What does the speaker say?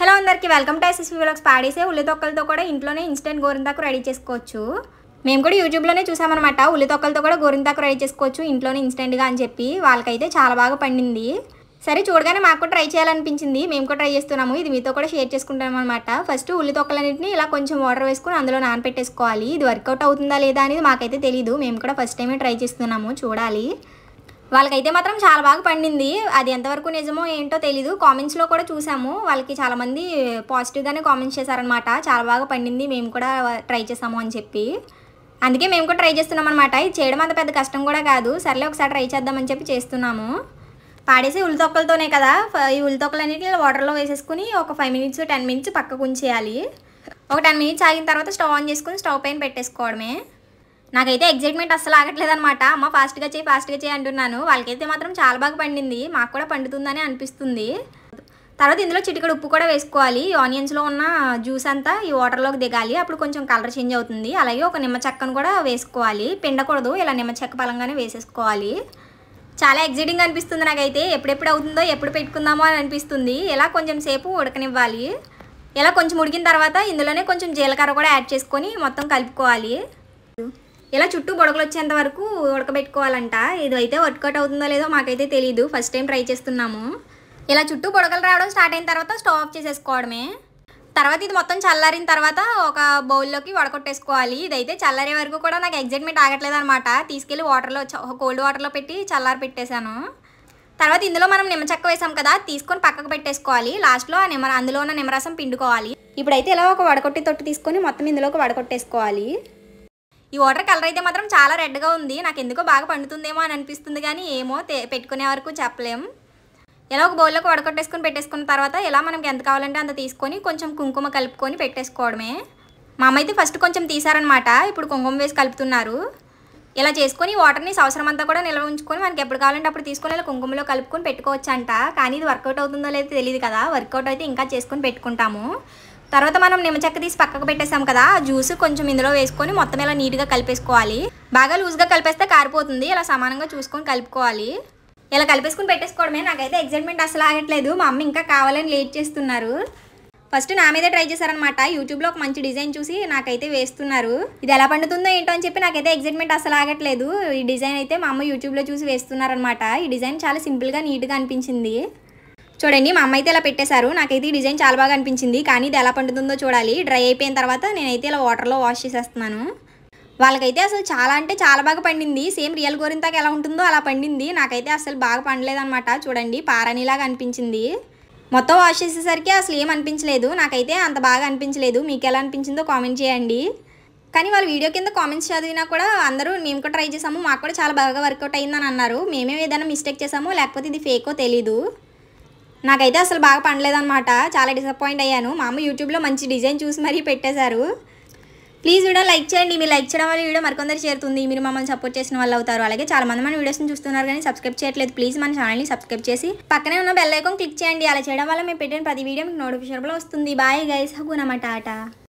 Hello అందరికీ welcome to SSV vlogs. పాడేసే ఉల్లి తొక్కలతో కూడా ఇంట్లోనే ఇన్స్టెంట్ గోరింటాకు రెడీ చేసుకోవచ్చు. మేము కూడా యూట్యూబ్లోనే చూసామన్నమాట. ఉల్లి తొక్కలతో కూడా గోరింటాకు రెడీ చేసుకోవచ్చు ఇంట్లోనే ఇన్స్టెంట్గా అని చెప్పి. వాళ్ళకైతే చాలా బాగా పండింది. సరే చూడగానే మాకు కూడా ట్రై చేయాలనిపించింది. మేము కూడా ట్రై చేస్తున్నాము. ఇది మీతో కూడా షేర్ చేసుకుంటాం అనమాట. ఫస్ట్ ఉల్లి తొక్కలన్నింటినీ ఇలా కొంచెం వాటర్ వేసుకుని అందులో నానపెట్టేసుకోవాలి. ఇది వర్కౌట్ అవుతుందా లేదా అనేది మాకైతే తెలియదు. మేము కూడా ఫస్ట్ టైమే ట్రై చేస్తున్నాము, చూడాలి. వాళ్ళకైతే మాత్రం చాలా బాగా పండింది. అది ఎంతవరకు నిజమో ఏంటో తెలీదు. కామెంట్స్లో కూడా చూసాము. వాళ్ళకి చాలామంది పాజిటివ్గానే కామెంట్స్ చేశారనమాట. చాలా బాగా పండింది, మేము కూడా ట్రై చేసాము అని చెప్పి. అందుకే మేము కూడా ట్రై చేస్తున్నాం అనమాట. ఇది చేయడం అంత పెద్ద కష్టం కూడా కాదు. సర్లే ఒకసారి ట్రై చేద్దామని చెప్పి చేస్తున్నాము. పాడేసి ఉల్లి తొక్కలతోనే కదా, ఈ ఉల్లి తొక్కలన్నింటినీ వాటర్లో వేసేసుకుని ఒక 5 మినిట్స్ 10 మినిట్స్ పక్కకు ఉంచేయాలి. ఒక 10 మినిట్స్ ఆగిన తర్వాత స్టవ్ ఆన్ చేసుకుని స్టవ్ పైన పెట్టేసుకోవడమే. నాకైతే ఎగ్జైట్మెంట్ అస్సలు ఆగట్లేదు అనమాట. అమ్మ ఫాస్ట్గా చేయి అంటున్నాను. వాళ్ళకైతే మాత్రం చాలా బాగా పండింది. మాకు కూడా పండుతుందని అనిపిస్తుంది. తర్వాత ఇందులో చిటికెడు ఉప్పు కూడా వేసుకోవాలి. ఆనియన్స్లో ఉన్న జ్యూస్ అంతా ఈ వాటర్లోకి దిగాలి. అప్పుడు కొంచెం కలర్ చేంజ్ అవుతుంది. అలాగే ఒక నిమ్మ చెక్కను కూడా వేసుకోవాలి. పిండకూడదు, ఇలా నిమ్మ చెక్క పలంగానే వేసేసుకోవాలి. చాలా ఎగ్జైటింగ్ అనిపిస్తుంది నాకైతే. ఎప్పుడెప్పుడు అవుతుందో, ఎప్పుడు పెట్టుకుందామో అని అనిపిస్తుంది. ఇలా కొంచెం సేపు ఉడకనివ్వాలి. ఇలా కొంచెం ఉడికిన తర్వాత ఇందులోనే కొంచెం జీలకర్ర కూడా యాడ్ చేసుకొని మొత్తం కలుపుకోవాలి. ఇలా చుట్టూ బుడగలు వచ్చేంత వరకు ఉడకబెట్టుకోవాలంట. ఇదైతే వర్కౌట్ అవుతుందో లేదో మాకైతే తెలియదు. ఫస్ట్ టైం ట్రై చేస్తున్నాము. ఇలా చుట్టూ బుడగలు రావడం స్టార్ట్ అయిన తర్వాత స్టవ్ ఆఫ్ చేసేసుకోవడమే. తర్వాత ఇది మొత్తం చల్లారిన తర్వాత ఒక బౌల్లోకి వడకొట్టేసుకోవాలి. ఇదైతే చల్లారే వరకు కూడా నాకు ఎగ్జైట్మెంట్ ఆగట్లేదు అనమాట. తీసుకెళ్ళి వాటర్లో కోల్డ్ వాటర్లో పెట్టి చల్లారి పెట్టేశాను. తర్వాత ఇందులో మనం నిమ్మచెక్క వేసాం కదా, తీసుకొని పక్కకు పెట్టేసుకోవాలి. లాస్ట్లో అందులో ఉన్న నిమ్మరసం పిండుకోవాలి. ఇప్పుడైతే ఇలా ఒక వడకొట్టి తొట్టు తీసుకొని మొత్తం ఇందులోకి వడకొట్టేసుకోవాలి. ఈ వాటర్ కలర్ అయితే మాత్రం చాలా రెడ్గా ఉంది. నాకు ఎందుకో బాగా పండుతుందేమో అని అనిపిస్తుంది, కానీ ఏమో పెట్టుకునే వరకు చెప్పలేం. ఇలా ఒక బౌల్లోకి వడకొట్టేసుకొని పెట్టేసుకున్న తర్వాత ఇలా మనకి ఎంత కావాలంటే అంత తీసుకొని కొంచెం కుంకుమ కలుపుకొని పెట్టేసుకోవడమే. మా అమ్మ అయితే ఫస్ట్ కొంచెం తీసారనమాట. ఇప్పుడు కుంకుమ వేసి కలుపుతున్నారు. ఇలా చేసుకొని వాటర్ని సంవత్సరం అంతా కూడా నిల్వ ఉంచుకొని మనకి ఎప్పుడు కావాలంటే అప్పుడు తీసుకొని ఇలా కుంకుమలో కలుపుకొని పెట్టుకోవచ్చు అంట. కానీ ఇది వర్కౌట్ అవుతుందో లేదో తెలియదు కదా. వర్కౌట్ అయితే ఇంకా చేసుకొని పెట్టుకుంటాము. తర్వాత మనం నిమ్మచెక్క తీసి పక్కకు పెట్టేసాం కదా, ఆ జ్యూస్ కొంచెం ఇందులో వేసుకొని మొత్తం ఇలా నీట్గా కలిపేసుకోవాలి. బాగా లూజ్గా కలిపేస్తే కారిపోతుంది. ఇలా సమానంగా చూసుకొని కలుపుకోవాలి. ఇలా కలిపేసుకుని పెట్టేసుకోవడమే. నాకైతే ఎగ్జైట్మెంట్ అసలు ఆగట్లేదు. మా అమ్మ ఇంకా కావాలని లేట్ చేస్తున్నారు. ఫస్ట్ నా మీదే ట్రై చేశారనమాట. యూట్యూబ్లో ఒక మంచి డిజైన్ చూసి నాకైతే వేస్తున్నారు. ఇది ఎలా పండుతుందో ఏంటో అని చెప్పి నాకైతే ఎగ్జైట్మెంట్ అసలు ఆగట్లేదు. ఈ డిజైన్ అయితే మా అమ్మ యూట్యూబ్లో చూసి వేస్తున్నారనమాట. ఈ డిజైన్ చాలా సింపుల్గా నీట్గా అనిపించింది. చూడండి, మా అమ్మ అయితే ఇలా పెట్టేశారు. నాకైతే ఈ డిజైన్ చాలా బాగా అనిపించింది. కానీ ఇది ఎలా పండుతుందో చూడాలి. డ్రై అయిపోయిన తర్వాత నేనైతే ఇలా వాటర్లో వాష్ చేసేస్తున్నాను. వాళ్ళకైతే అసలు చాలా అంటే చాలా బాగా పండింది. సేమ్ రియల్ గోరింటాకు ఎలా ఉంటుందో అలా పండింది. నాకైతే అసలు బాగా పండలేదన్నమాట. చూడండి, పారానీలాగా అనిపించింది. మొత్తం వాష్ చేసేసరికి అసలు ఏం అనిపించలేదు. నాకైతే అంత బాగా అనిపించలేదు. మీకు ఎలా అనిపించిందో కామెంట్ చేయండి. కానీ వాళ్ళ వీడియో కింద కామెంట్స్ చదివినా కూడా అందరూ మేము కూడా ట్రై చేసాము, మాకు కూడా చాలా బాగా వర్కౌట్ అయిందని అన్నారు. మేమేం ఏదైనా మిస్టేక్ చేసామో లేకపోతే ఇది ఫేకో తెలీదు. నాకైతే అసలు బాగా పండలేదన్నమాట. చాలా డిసప్పాయింట్ అయ్యాను. మా అమ్మ యూట్యూబ్లో మంచి డిజైన్ చూసి మరీ పెట్టేశారు. ప్లీజ్ వీడియో లైక్ చేయండి. మీరు లైక్ చేయడం వల్ల వీడియో మరికొందరు చేరుతుంది. మీరు మమ్మల్ని సపోర్ట్ చేసిన వాళ్ళు అవుతారు. అలాగే చాలా మంది మన వీడియోస్ని చూస్తున్నారు కానీ సబ్స్క్రైబ్ చేయట్లేదు. ప్లీజ్ మన ఛానల్ని సబ్స్క్రైబ్ చేసి పక్కనే ఉన్న బెల్ ఐకాన్ క్లిక్ చేయండి. అలా చేయడం వల్ల మేము పెట్టిన ప్రతి వీడియో మీకు నోటిఫికేషన్లో వస్తుంది. బాయ్ గైస్, హగునమాట టాటా.